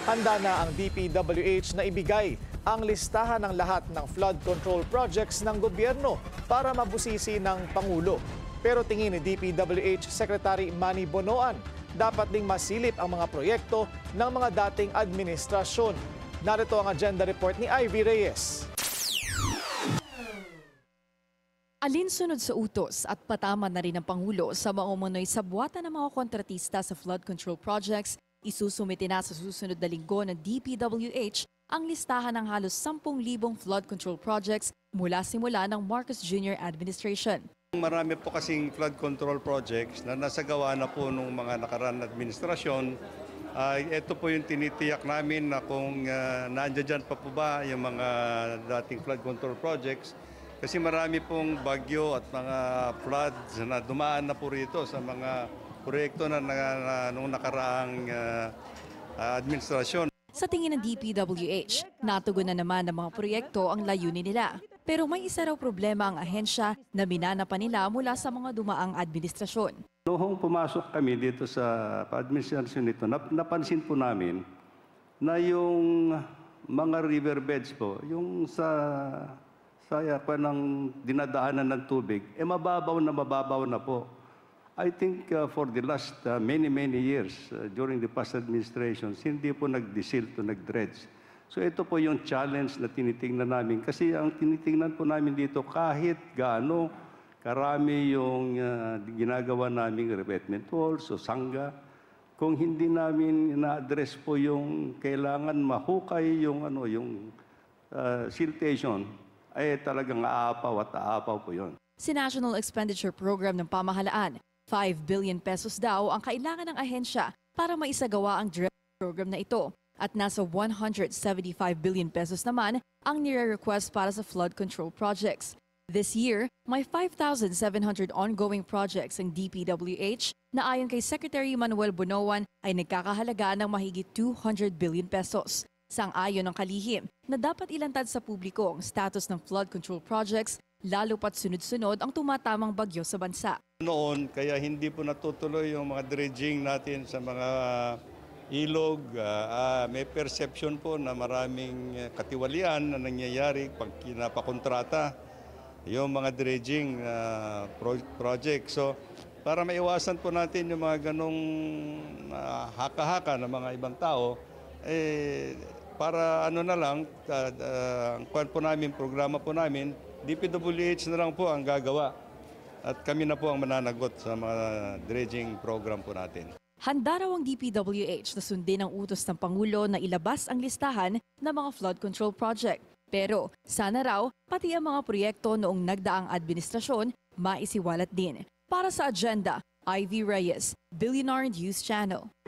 Handa na ang DPWH na ibigay ang listahan ng lahat ng flood control projects ng gobyerno para mabusisi ng Pangulo. Pero tingin ni DPWH Secretary Manny Bonoan, dapat ding masilip ang mga proyekto ng mga dating administrasyon. Narito ang agenda report ni Ivy Reyes. Alinsunod sa utos at patama na rin ng Pangulo sa maumunoy sabwatan ng mga kontratista sa flood control projects, isusumite na sa susunod na linggo ng DPWH ang listahan ng halos 10,000 flood control projects mula simula ng Marcos Jr. administration. Marami po kasing flood control projects na nasagawa na po ng mga nakaraan na administrasyon. Ito po yung tinitiyak namin na kung nandiyan pa po ba yung mga dating flood control projects. Kasi marami pong bagyo at mga floods na dumaan na po rito sa mga proyekto na nung nakaraang administrasyon. Sa tingin ng DPWH, natugunan naman ng mga proyekto ang layunin nila. Pero may isa raw problema ang ahensya na minana pa nila mula sa mga dumaang administrasyon. Noong pumasok kami dito sa administrasyon nito, napansin po namin na yung mga riverbeds po, yung sa ng dinadaanan ng tubig, mababaw na po. I think for the last many years during the past administrations, hindi po nag-desil to nag-dredge. So ito po yung challenge na tinitingnan namin. Kasi ang tinitingnan po namin dito, kahit gaano karami yung ginagawa naming revetment walls o sangga, kung hindi namin na-address po yung kailangan mahukay yung siltation, ay talagang aapaw po yun. Si National Expenditure Program ng Pamahalaan, 5 billion pesos daw ang kailangan ng ahensya para maisagawa ang dredge program na ito. At nasa 175 billion pesos naman ang nire-request para sa flood control projects. This year, may 5,700 ongoing projects ang DPWH na ayon kay Secretary Manuel Bonoan ay nagkakahalaga ng mahigit 200 billion pesos. Sang-ayon ng kalihim na dapat ilantad sa publiko ang status ng flood control projects lalo pat sunod-sunod ang tumatamang bagyo sa bansa. Noon, kaya hindi po natutuloy yung mga dredging natin sa mga ilog. May perception po na maraming katiwalian na nangyayari pag kinapakontrata yung mga dredging project. So, para maiwasan po natin yung mga ganong haka-haka ng mga ibang tao, para na lang, ang programa po namin, DPWH na lang po ang gagawa. At kami na po ang mananagot sa mga dredging program po natin. Handa raw ang DPWH na sundin ang utos ng Pangulo na ilabas ang listahan ng mga flood control project. Pero sana raw, pati ang mga proyekto noong nagdaang administrasyon, maisiwalat din. Para sa agenda, Ivy Reyes, Billionaire News Channel.